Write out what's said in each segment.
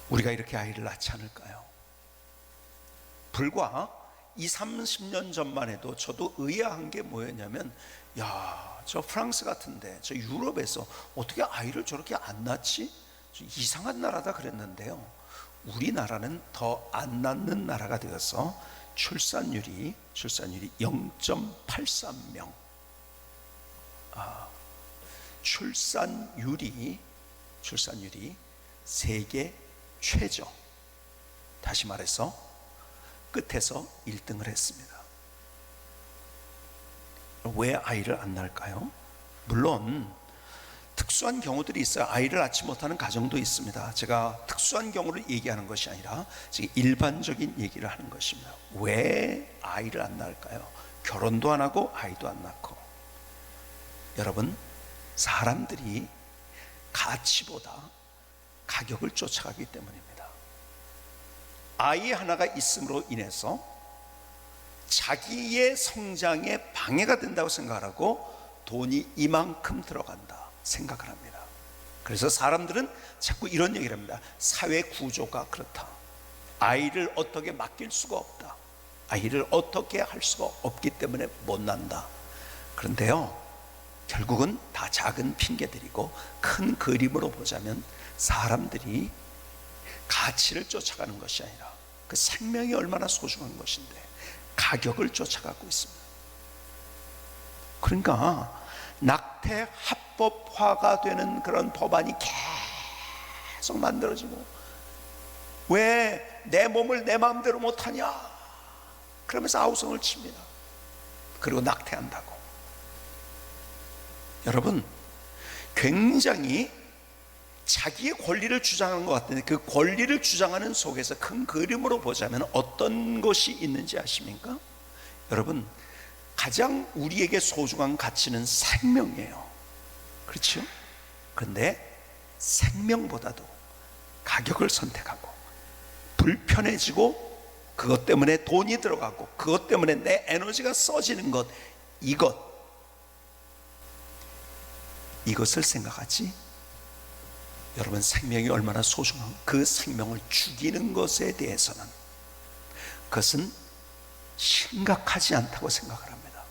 우리가 이렇게 아이를 낳지 않을까요? 불과 30년 전만 해도 저도 의아한 게 뭐였냐면, 야, 저 프랑스 같은데, 저 유럽에서 어떻게 아이를 저렇게 안 낳지? 이상한 나라다 그랬는데요, 우리나라는 더 안 낳는 나라가 되어서 출산율이 0.83명, 출산율이 세계 최저. 다시 말해서 끝에서 1등을 했습니다. 왜 아이를 안 낳을까요? 물론 특수한 경우들이 있어요. 아이를 낳지 못하는 가정도 있습니다. 제가 특수한 경우를 얘기하는 것이 아니라 지금 일반적인 얘기를 하는 것입니다. 왜 아이를 안 낳을까요? 결혼도 안 하고 아이도 안 낳고. 여러분, 사람들이 가치보다 가격을 쫓아가기 때문입니다. 아이 하나가 있음으로 인해서 자기의 성장에 방해가 된다고 생각하고 돈이 이만큼 들어간다 생각을 합니다. 그래서 사람들은 자꾸 이런 얘기를 합니다. 사회 구조가 그렇다. 아이를 어떻게 맡길 수가 없다. 아이를 어떻게 할 수가 없기 때문에 못 난다. 그런데요, 결국은 다 작은 핑계들이고, 큰 그림으로 보자면 사람들이 가치를 쫓아가는 것이 아니라 그 생명이 얼마나 소중한 것인데 가격을 쫓아가고 있습니다. 그러니까 낙태 합법화가 되는 그런 법안이 계속 만들어지고, 왜 내 몸을 내 마음대로 못하냐 그러면서 아우성을 칩니다. 그리고 낙태한다고. 여러분, 굉장히 자기의 권리를 주장하는 것 같은데, 그 권리를 주장하는 속에서 큰 그림으로 보자면 어떤 것이 있는지 아십니까? 여러분, 가장 우리에게 소중한 가치는 생명이에요. 그렇죠? 그런데 생명보다도 가격을 선택하고 불편해지고, 그것 때문에 돈이 들어가고, 그것 때문에 내 에너지가 써지는 것, 이것을 생각하지, 여러분, 생명이 얼마나 소중한, 그 생명을 죽이는 것에 대해서는 그것은 심각하지 않다고 생각을 합니다.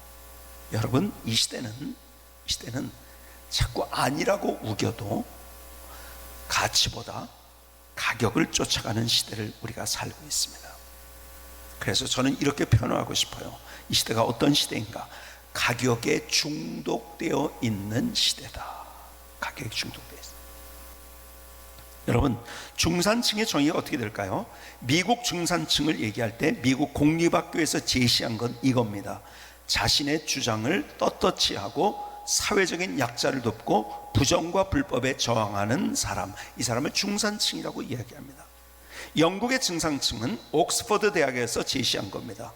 여러분, 이 시대는 자꾸 아니라고 우겨도 가치보다 가격을 쫓아가는 시대를 우리가 살고 있습니다. 그래서 저는 이렇게 표현하고 싶어요. 이 시대가 어떤 시대인가? 가격에 중독되어 있는 시대다. 가격에 중독되어 있습니다. 여러분, 중산층의 정의가 어떻게 될까요? 미국 중산층을 얘기할 때 미국 공립학교에서 제시한 건 이겁니다. 자신의 주장을 떳떳이 하고 사회적인 약자를 돕고 부정과 불법에 저항하는 사람, 이 사람을 중산층이라고 이야기합니다. 영국의 중산층은 옥스퍼드 대학에서 제시한 겁니다.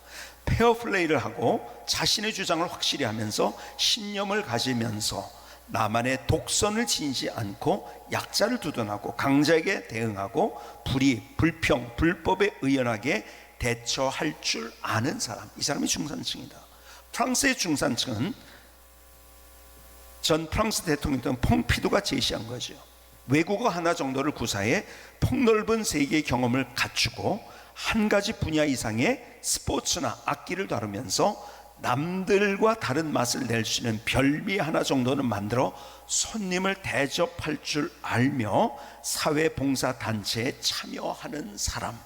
페어플레이를 하고 자신의 주장을 확실히 하면서 신념을 가지면서 나만의 독선을 지니지 않고 약자를 두둔하고 강자에게 대응하고 불의, 불평, 불법에 의연하게 대처할 줄 아는 사람, 이 사람이 중산층이다. 프랑스의 중산층은 전 프랑스 대통령 퐁피두가 제시한 거죠. 외국어 하나 정도를 구사해 폭넓은 세계의 경험을 갖추고 한 가지 분야 이상의 스포츠나 악기를 다루면서 남들과 다른 맛을 낼 수 있는 별미 하나 정도는 만들어 손님을 대접할 줄 알며 사회봉사단체에 참여하는 사람,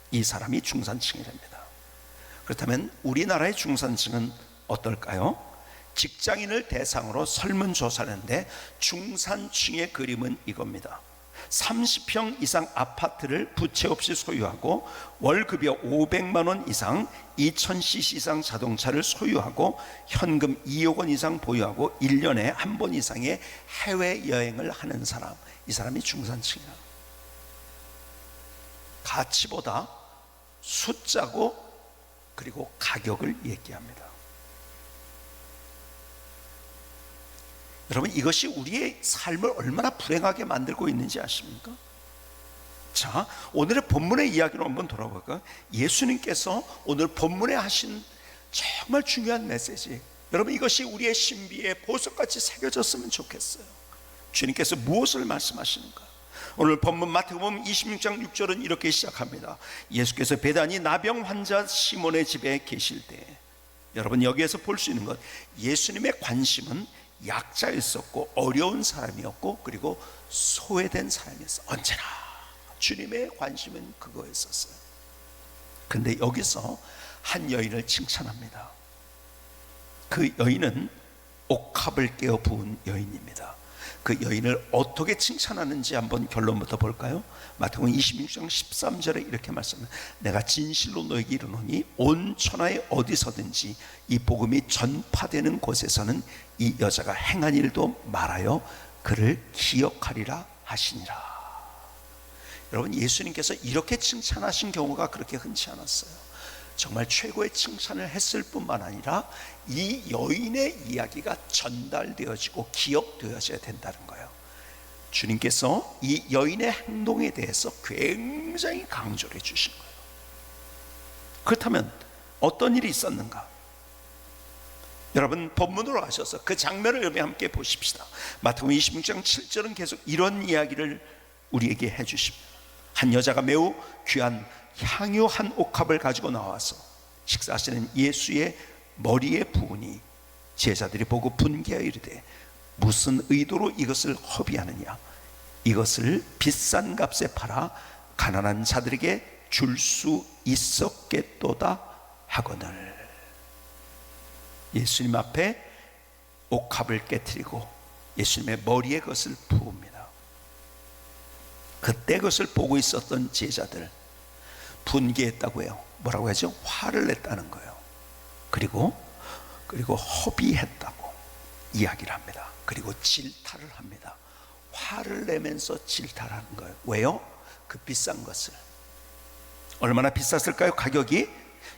이 사람이 중산층이랍니다. 그렇다면 우리나라의 중산층은 어떨까요? 직장인을 대상으로 설문조사를 했는데 중산층의 그림은 이겁니다. 30평 이상 아파트를 부채 없이 소유하고 월급이 500만 원 이상, 2000cc 이상 자동차를 소유하고 현금 2억 원 이상 보유하고 1년에 한 번 이상의 해외여행을 하는 사람, 이 사람이 중산층이다. 가치보다 숫자고 그리고 가격을 얘기합니다. 여러분, 이것이 우리의 삶을 얼마나 불행하게 만들고 있는지 아십니까? 자, 오늘의 본문의 이야기로 한번 돌아볼까요? 예수님께서 오늘 본문에 하신 정말 중요한 메시지, 여러분, 이것이 우리의 신비에 보석같이 새겨졌으면 좋겠어요. 주님께서 무엇을 말씀하시는가? 오늘 본문 마태복음 26장 6절은 이렇게 시작합니다. 예수께서 베다니 나병 환자 시몬의 집에 계실 때, 여러분 여기에서 볼 수 있는 것, 예수님의 관심은 약자였었고 어려운 사람이었고 그리고 소외된 사람이었어요. 언제나 주님의 관심은 그거였었어요. 그런데 여기서 한 여인을 칭찬합니다. 그 여인은 옥합을 깨어 부은 여인입니다. 그 여인을 어떻게 칭찬하는지 한번 결론부터 볼까요? 마태복음 26장 13절에 이렇게 말씀합니다. 내가 진실로 너에게 이르노니 온 천하에 어디서든지 이 복음이 전파되는 곳에서는 이 여자가 행한 일도 말하여 그를 기억하리라 하시니라. 여러분, 예수님께서 이렇게 칭찬하신 경우가 그렇게 흔치 않았어요. 정말 최고의 칭찬을 했을 뿐만 아니라 이 여인의 이야기가 전달되어지고 기억되어져야 된다는 거예요. 주님께서 이 여인의 행동에 대해서 굉장히 강조를 해주신 거예요. 그렇다면 어떤 일이 있었는가? 여러분, 본문으로 가셔서 그 장면을 여러분 함께 보십시다. 마태복음 26장 7절은 계속 이런 이야기를 우리에게 해주십니다. 한 여자가 매우 귀한 향유 한 옥합을 가지고 나와서 식사하시는 예수의 머리에 부으니 제자들이 보고 분개하여 이르되 무슨 의도로 이것을 허비하느냐, 이것을 비싼 값에 팔아 가난한 자들에게 줄 수 있었겠도다 하거늘. 예수님 앞에 옥합을 깨뜨리고 예수님의 머리에 그것을 부읍니다. 그때 그것을 보고 있었던 제자들 분개했다고 해요. 뭐라고 하죠? 화를 냈다는 거예요. 그리고 허비했다고 이야기를 합니다. 그리고 질타를 합니다. 화를 내면서 질타하는 거예요. 왜요? 그 비싼 것을. 얼마나 비쌌을까요? 가격이?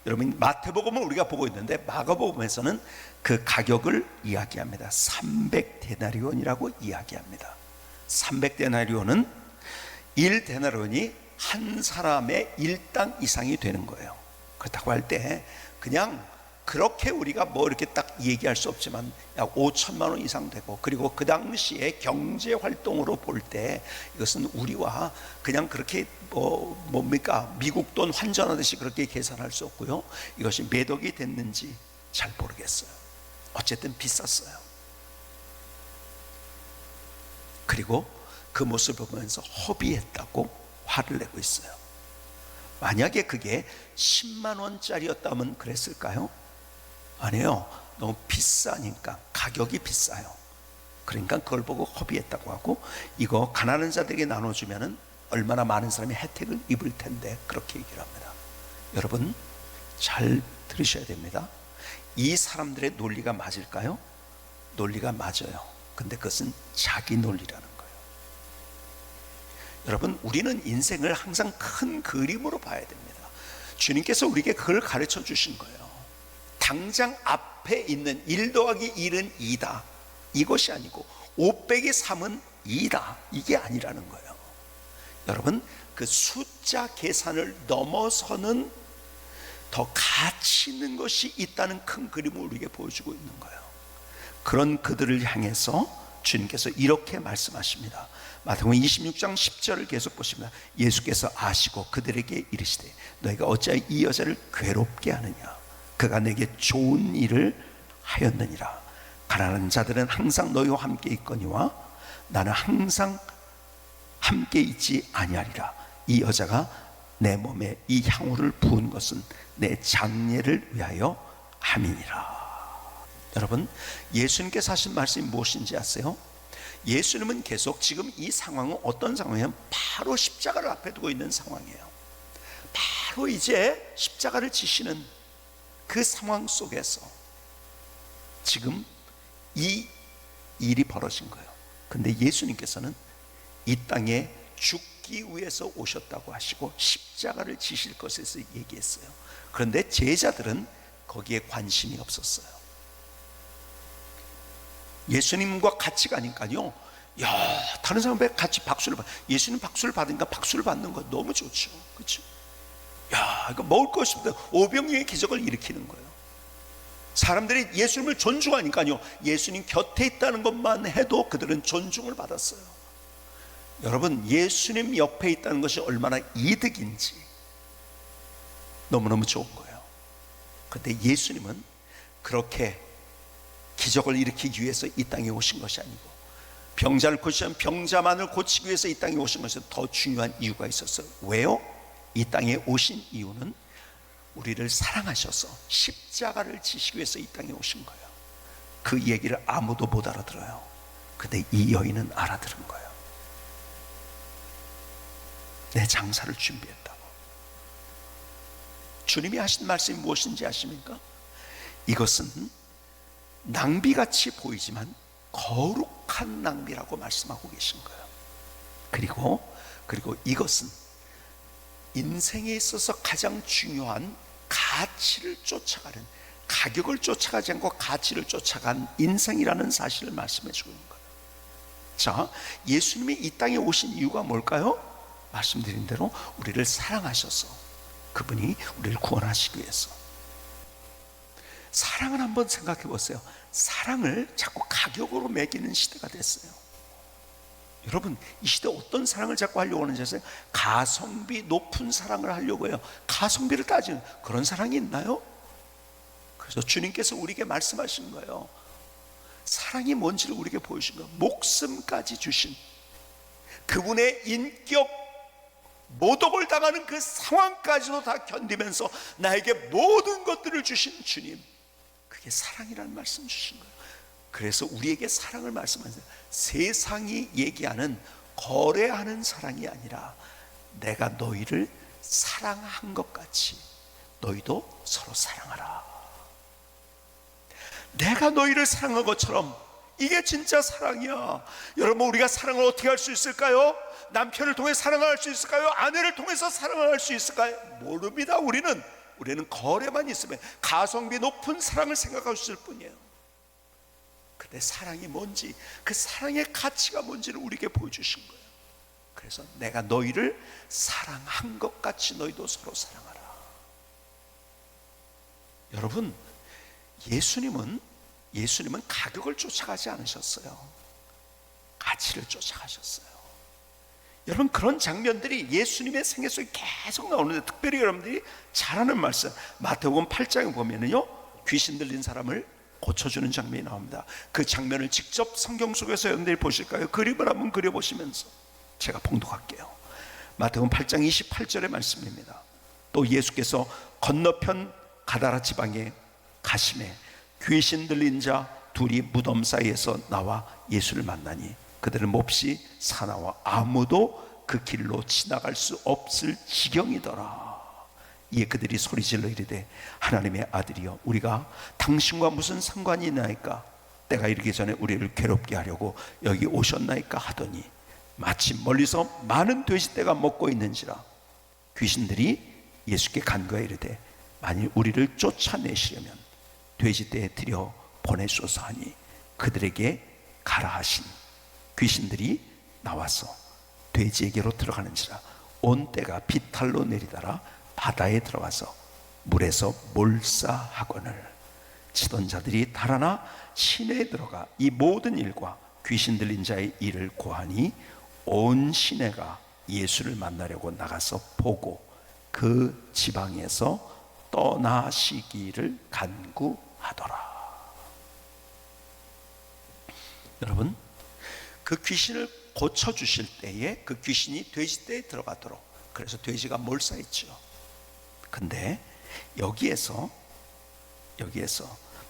여러분, 마태복음을 우리가 보고 있는데 마가복음에서는 그 가격을 이야기합니다. 300데나리온이라고 이야기합니다. 300데나리온은 1데나리온이 한 사람의 일당 이상이 되는 거예요. 그렇다고 할 때 그냥 그렇게 우리가 뭐 이렇게 딱 얘기할 수 없지만 약 5천만 원 이상 되고, 그리고 그 당시에 경제 활동으로 볼 때 이것은 우리와 그냥 그렇게 뭡니까 미국 돈 환전하듯이 그렇게 계산할 수 없고요. 이것이 몇 억이 됐는지 잘 모르겠어요. 어쨌든 비쌌어요. 그리고 그 모습을 보면서 허비했다고 화를 내고 있어요. 만약에 그게 10만 원짜리였다면 그랬을까요? 아니에요. 너무 비싸니까, 가격이 비싸요. 그러니까 그걸 보고 허비했다고 하고, 이거 가난한 자들에게 나눠주면 얼마나 많은 사람이 혜택을 입을 텐데 그렇게 얘기를 합니다. 여러분 잘 들으셔야 됩니다. 이 사람들의 논리가 맞을까요? 논리가 맞아요. 근데 그것은 자기 논리라는 거예요. 여러분, 우리는 인생을 항상 큰 그림으로 봐야 됩니다. 주님께서 우리에게 그걸 가르쳐 주신 거예요. 당장 앞에 있는 1 더하기 1은 2다, 이것이 아니고 5 빼기 3은 2다, 이게 아니라는 거예요. 여러분, 그 숫자 계산을 넘어서는 더 가치 있는 것이 있다는 큰 그림을 우리에게 보여주고 있는 거예요. 그런 그들을 향해서 주님께서 이렇게 말씀하십니다. 마태복음 26장 10절을 계속 보십니다. 예수께서 아시고 그들에게 이르시되 너희가 어찌하여 이 여자를 괴롭게 하느냐, 그가 내게 좋은 일을 하였느니라. 가난한 자들은 항상 너희와 함께 있거니와 나는 항상 함께 있지 아니하리라. 이 여자가 내 몸에 이 향후를 부은 것은 내 장례를 위하여 함이니라. 여러분, 예수님께서 하신 말씀이 무엇인지 아세요? 예수님은 계속 지금 이 상황은 어떤 상황이에요? 바로 십자가를 앞에 두고 있는 상황이에요. 바로 이제 십자가를 지시는 그 상황 속에서 지금 이 일이 벌어진 거예요. 근데 예수님께서는 이 땅에 죽기 위해서 오셨다고 하시고 십자가를 지실 것에 대해서 얘기했어요. 그런데 제자들은 거기에 관심이 없었어요. 예수님과 같이 가니까요, 야, 다른 사람 왜 같이 박수를 받? 예수님 박수를 받으니까 박수를 받는 거 너무 좋죠, 그렇죠? 야, 이거 먹을 거 없습니다. 오병이어의 기적을 일으키는 거예요. 사람들이 예수님을 존중하니까요, 예수님 곁에 있다는 것만 해도 그들은 존중을 받았어요. 여러분, 예수님 옆에 있다는 것이 얼마나 이득인지 너무너무 좋은 거예요. 그런데 예수님은 그렇게 기적을 일으키기 위해서 이 땅에 오신 것이 아니고, 병자를 고치면 병자만을 고치기 위해서 이 땅에 오신 것은 더 중요한 이유가 있었어요. 왜요? 이 땅에 오신 이유는 우리를 사랑하셔서 십자가를 지시기 위해서 이 땅에 오신 거예요. 그 얘기를 아무도 못 알아들어요. 근데 이 여인은 알아들은 거예요. 내 장사를 준비했다고. 주님이 하신 말씀이 무엇인지 아십니까? 이것은 낭비같이 보이지만 거룩한 낭비라고 말씀하고 계신 거예요. 그리고 이것은 인생에 있어서 가장 중요한 가치를 쫓아가는, 가격을 쫓아가지 않고 가치를 쫓아간 인생이라는 사실을 말씀해 주고 있는 거예요. 자, 예수님이 이 땅에 오신 이유가 뭘까요? 말씀드린 대로 우리를 사랑하셔서, 그분이 우리를 구원하시기 위해서. 사랑을 한번 생각해 보세요. 사랑을 자꾸 가격으로 매기는 시대가 됐어요. 여러분, 이 시대 어떤 사랑을 자꾸 하려고 하는지 아세요? 가성비 높은 사랑을 하려고 해요. 가성비를 따지는 그런 사랑이 있나요? 그래서 주님께서 우리에게 말씀하신 거예요. 사랑이 뭔지를 우리에게 보여주신 거예요. 목숨까지 주신, 그분의 인격 모독을 당하는 그 상황까지도 다 견디면서 나에게 모든 것들을 주신 주님, 그게 사랑이라는 말씀 주신 거예요. 그래서 우리에게 사랑을 말씀하세요. 세상이 얘기하는 거래하는 사랑이 아니라 내가 너희를 사랑한 것 같이 너희도 서로 사랑하라. 내가 너희를 사랑한 것처럼, 이게 진짜 사랑이야. 여러분, 우리가 사랑을 어떻게 할 수 있을까요? 남편을 통해 사랑을 할 수 있을까요? 아내를 통해서 사랑을 할 수 있을까요? 모릅니다. 우리는 거래만 있으면 가성비 높은 사랑을 생각할 수 있을 뿐이에요. 근데 사랑이 뭔지, 그 사랑의 가치가 뭔지를 우리에게 보여주신 거예요. 그래서 내가 너희를 사랑한 것 같이 너희도 서로 사랑하라. 여러분, 예수님은 가격을 쫓아가지 않으셨어요. 가치를 쫓아가셨어요. 여러분, 그런 장면들이 예수님의 생애 속에 계속 나오는데, 특별히 여러분들이 잘 아는 말씀, 마태복음 8장에 보면은요, 귀신 들린 사람을 고쳐주는 장면이 나옵니다. 그 장면을 직접 성경 속에서 여러분들이 보실까요? 그림을 한번 그려보시면서 제가 봉독할게요. 마태복음 8장 28절의 말씀입니다. 또 예수께서 건너편 가다라 지방에 가심에 귀신 들린 자 둘이 무덤 사이에서 나와 예수를 만나니 그들은 몹시 사나워 아무도 그 길로 지나갈 수 없을 지경이더라. 이에 그들이 소리질러 이르되 하나님의 아들이여, 우리가 당신과 무슨 상관이 있나이까? 때가 이르기 전에 우리를 괴롭게 하려고 여기 오셨나이까? 하더니 마침 멀리서 많은 돼지떼가 먹고 있는지라. 귀신들이 예수께 간구하여 이르되 만일 우리를 쫓아내시려면 돼지떼에 들여 보내소서 하니 그들에게 가라 하신 귀신들이 나와서 돼지에게로 들어가는지라. 온 떼가 비탈로 내리다라 바다에 들어가서 물에서 몰사하거늘 치던 자들이 달아나 시내에 들어가 이 모든 일과 귀신 들린 자의 일을 고하니 온 시내가 예수를 만나려고 나가서 보고 그 지방에서 떠나시기를 간구하더라. 여러분, 그 귀신을 고쳐주실 때에 그 귀신이 돼지떼에 들어가도록, 그래서 돼지가 몰사했죠. 근데 여기에서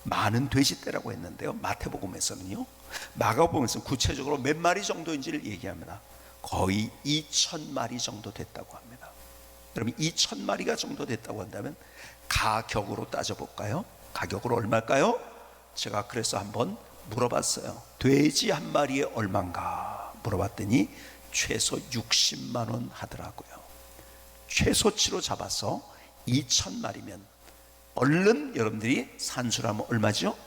많은 돼지떼라고 했는데요, 마태복음에서는요, 마가복음에서는 구체적으로 몇 마리 정도인지를 얘기합니다. 거의 2,000마리 정도 됐다고 합니다. 여러분, 2,000마리가 정도 됐다고 한다면 가격으로 따져볼까요? 가격으로 얼마일까요? 제가 그래서 한번 물어봤어요. 돼지 한 마리에 얼마인가 물어봤더니 최소 60만 원 하더라고요. 최소치로 잡아서 2,000마리면 얼른 여러분들이 산수라면 얼마죠?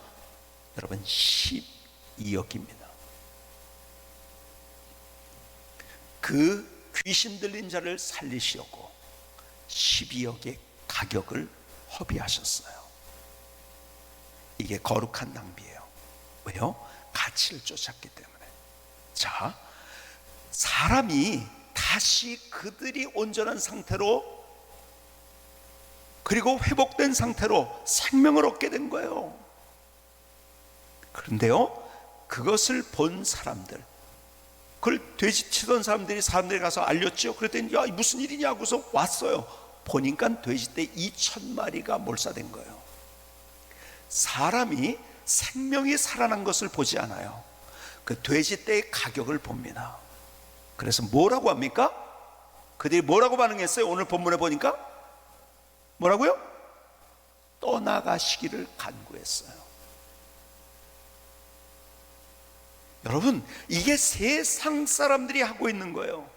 여러분, 12억입니다. 그 귀신 들린 자를 살리시려고 12억의 가격을 허비하셨어요. 이게 거룩한 낭비예요. 왜요? 가치를 쫓았기 때문에. 자, 사람이 다시 그들이 온전한 상태로, 그리고 회복된 상태로 생명을 얻게 된 거예요. 그런데요, 그것을 본 사람들, 그걸 돼지치던 사람들이 가서 알렸죠. 그랬더니 야, 무슨 일이냐고서 왔어요. 보니까 돼지떼 2,000마리가 몰사된 거예요. 사람이 생명이 살아난 것을 보지 않아요. 그 돼지떼의 가격을 봅니다. 그래서 뭐라고 합니까? 그들이 뭐라고 반응했어요? 오늘 본문에 보니까 뭐라고요? 떠나가시기를 간구했어요. 여러분, 이게 세상 사람들이 하고 있는 거예요.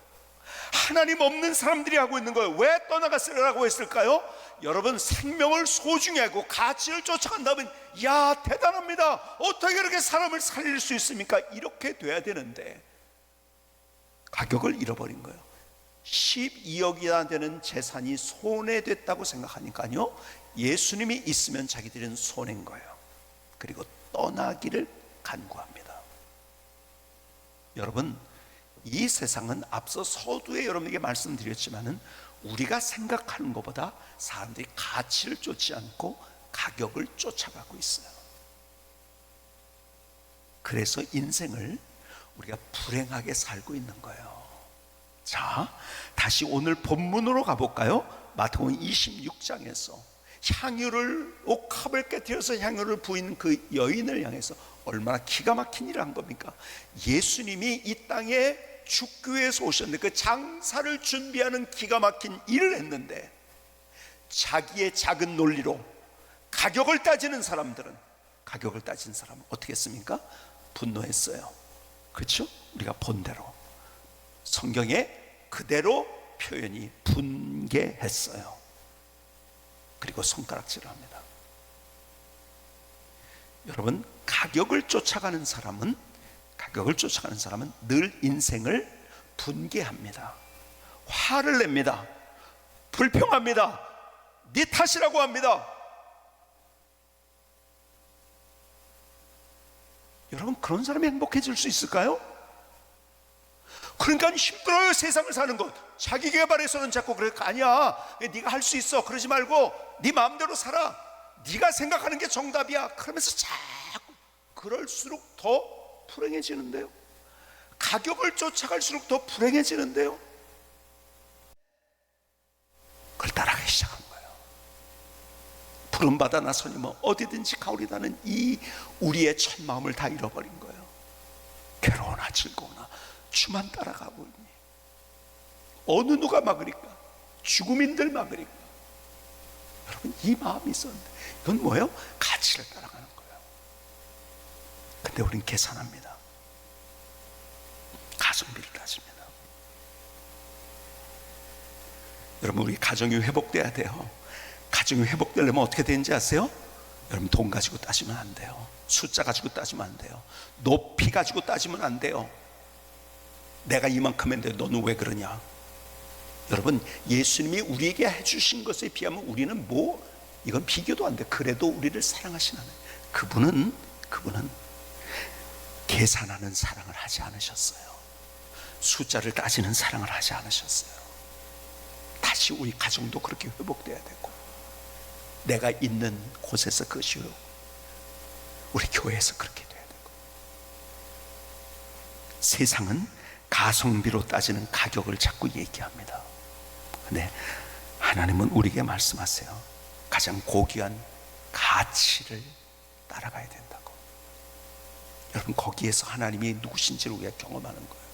하나님 없는 사람들이 하고 있는 거예요. 왜 떠나갔으라고 했을까요? 여러분, 생명을 소중히 하고 가치를 쫓아간다면 야, 대단합니다. 어떻게 그렇게 사람을 살릴 수 있습니까? 이렇게 돼야 되는데 가격을 잃어버린 거예요. 12억이나 되는 재산이 손해됐다고 생각하니까요, 예수님이 있으면 자기들은 손해인 거예요. 그리고 떠나기를 간구합니다. 여러분, 이 세상은 앞서 서두에 여러분에게 말씀드렸지만은 우리가 생각하는 것보다 사람들이 가치를 쫓지 않고 가격을 쫓아가고 있어요. 그래서 인생을 우리가 불행하게 살고 있는 거예요. 자, 다시 오늘 본문으로 가볼까요? 마태복음 26장에서 향유를, 옥합을 깨뜨려서 향유를 부인 그 여인을 향해서 얼마나 기가 막힌 일을 한 겁니까? 예수님이 이 땅에 죽교회에서 오셨는데 그 장사를 준비하는 기가 막힌 일을 했는데, 자기의 작은 논리로 가격을 따지는 사람은 어떻게 했습니까? 분노했어요. 그렇죠? 우리가 본 대로 성경에 그대로 표현이 분개했어요. 그리고 손가락질을 합니다. 여러분, 가격을 쫓아가는 사람은 늘 인생을 분개합니다. 화를 냅니다. 불평합니다. 네 탓이라고 합니다. 여러분, 그런 사람이 행복해질 수 있을까요? 그러니까 힘들어요, 세상을 사는 것. 자기 개발에서는 자꾸 그래, 아니야, 네가 할 수 있어, 그러지 말고 네 마음대로 살아, 네가 생각하는 게 정답이야, 그러면서 자꾸 그럴수록 더 불행해지는데요. 가격을 쫓아갈수록 더 불행해지는데요. 그걸 따라가기 시작한 거예요. 부름받아 나서니 뭐 어디든지 가오리다는 이 우리의 첫 마음을 다 잃어버린 거예요. 괴로우나 즐거우나 주만 따라가고 있니? 어느 누가 막으리까? 죽음인들 막으리까? 여러분, 이 마음이 있었는데 이건 뭐예요? 가치를 따라가는 거예요. 근데 우린 계산합니다. 가성비를 따집니다. 여러분, 우리 가정이 회복돼야 돼요. 가정이 회복되려면 어떻게 되는지 아세요? 여러분, 돈 가지고 따지면 안 돼요. 숫자 가지고 따지면 안 돼요. 높이 가지고 따지면 안 돼요. 내가 이만큼 했는데 너는 왜 그러냐? 여러분, 예수님이 우리에게 해주신 것에 비하면 우리는 이건 비교도 안 돼. 그래도 우리를 사랑하시는 그분은 계산하는 사랑을 하지 않으셨어요. 숫자를 따지는 사랑을 하지 않으셨어요. 다시 우리 가정도 그렇게 회복돼야 되고, 내가 있는 곳에서 그것이, 우리 교회에서 그렇게 돼야 되고. 세상은 가성비로 따지는 가격을 자꾸 얘기합니다. 근데 하나님은 우리에게 말씀하세요. 가장 고귀한 가치를 따라가야 된다고. 여러분, 거기에서 하나님이 누구신지를 우리가 경험하는 거예요.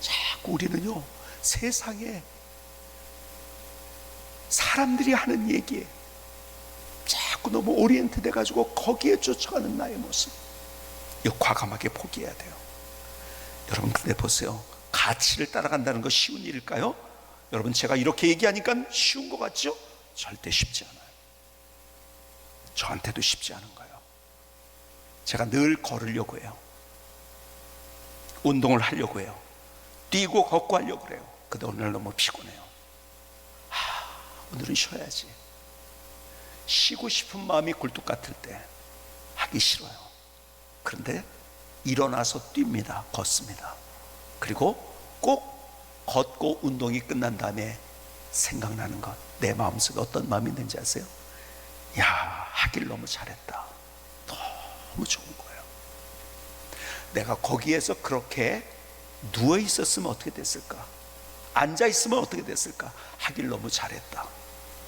자꾸 우리는요, 세상에 사람들이 하는 얘기에 자꾸 너무 오리엔트 돼가지고 거기에 쫓아가는 나의 모습, 이거 과감하게 포기해야 돼요. 여러분, 근데 보세요. 가치를 따라간다는 거 쉬운 일일까요? 여러분, 제가 이렇게 얘기하니까 쉬운 것 같죠? 절대 쉽지 않아요. 저한테도 쉽지 않은 거예요. 제가 늘 걸으려고 해요. 운동을 하려고 해요. 뛰고 걷고 하려고 해요. 근데 오늘 너무 피곤해요. 오늘은 쉬어야지. 쉬고 싶은 마음이 굴뚝 같을 때 하기 싫어요. 그런데 일어나서 뜁니다. 걷습니다. 그리고 꼭 걷고 운동이 끝난 다음에 생각나는 것, 내 마음속에 어떤 마음이 있는지 아세요? 야, 하길 너무 잘했다. 너무 좋은 거예요. 내가 거기에서 그렇게 누워 있었으면 어떻게 됐을까? 앉아 있으면 어떻게 됐을까? 하길 너무 잘했다.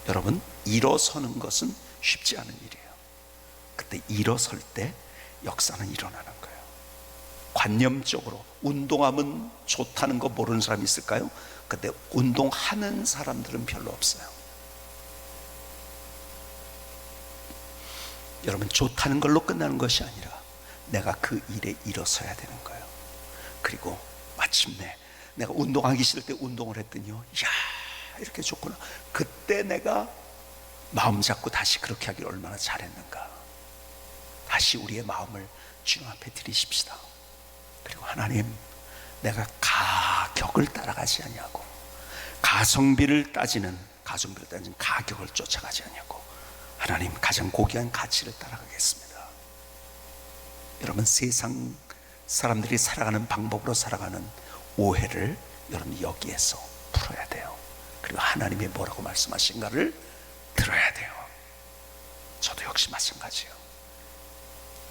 여러분, 일어서는 것은 쉽지 않은 일이에요. 그때 일어설 때 역사는 일어나는 거예요. 관념적으로 운동하면 좋다는 거 모르는 사람이 있을까요? 근데 운동하는 사람들은 별로 없어요. 여러분, 좋다는 걸로 끝나는 것이 아니라 내가 그 일에 일어서야 되는 거예요. 그리고 마침내 내가 운동하기 싫을 때 운동을 했더니요, 이야, 이렇게 좋구나. 그때 내가 마음 잡고 다시 그렇게 하길 얼마나 잘했는가. 다시 우리의 마음을 주님 앞에 드리십시다. 그리고 하나님, 내가 가격을 따라가지 아니하고 가성비를 따지는 가격을 쫓아가지 아니하고 하나님, 가장 고귀한 가치를 따라가겠습니다. 여러분, 세상 사람들이 살아가는 방법으로 살아가는 오해를 여러분이 여기에서 풀어야 돼요. 그리고 하나님이 뭐라고 말씀하신가를 들어야 돼요. 저도 역시 마찬가지예요.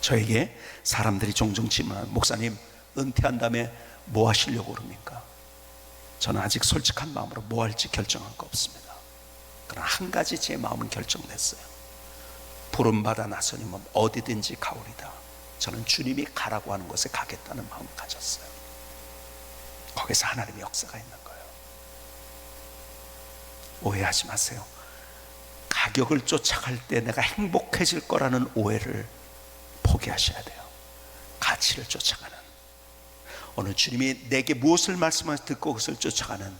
저에게 사람들이 종종 질문하는, 목사님 은퇴한 다음에 뭐 하시려고 그럽니까? 저는 아직 솔직한 마음으로 뭐 할지 결정한 거 없습니다. 그러나 한 가지 제 마음은 결정됐어요. 부름받아 나서니면 어디든지 가오리다. 저는 주님이 가라고 하는 곳에 가겠다는 마음을 가졌어요. 거기서 하나님의 역사가 있는 거예요. 오해하지 마세요. 가격을 쫓아갈 때 내가 행복해질 거라는 오해를 포기하셔야 돼요. 가치를 쫓아가는, 오늘 주님이 내게 무엇을 말씀하셔서 듣고 그것을 쫓아가는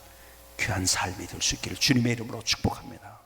귀한 삶이 될 수 있기를 주님의 이름으로 축복합니다.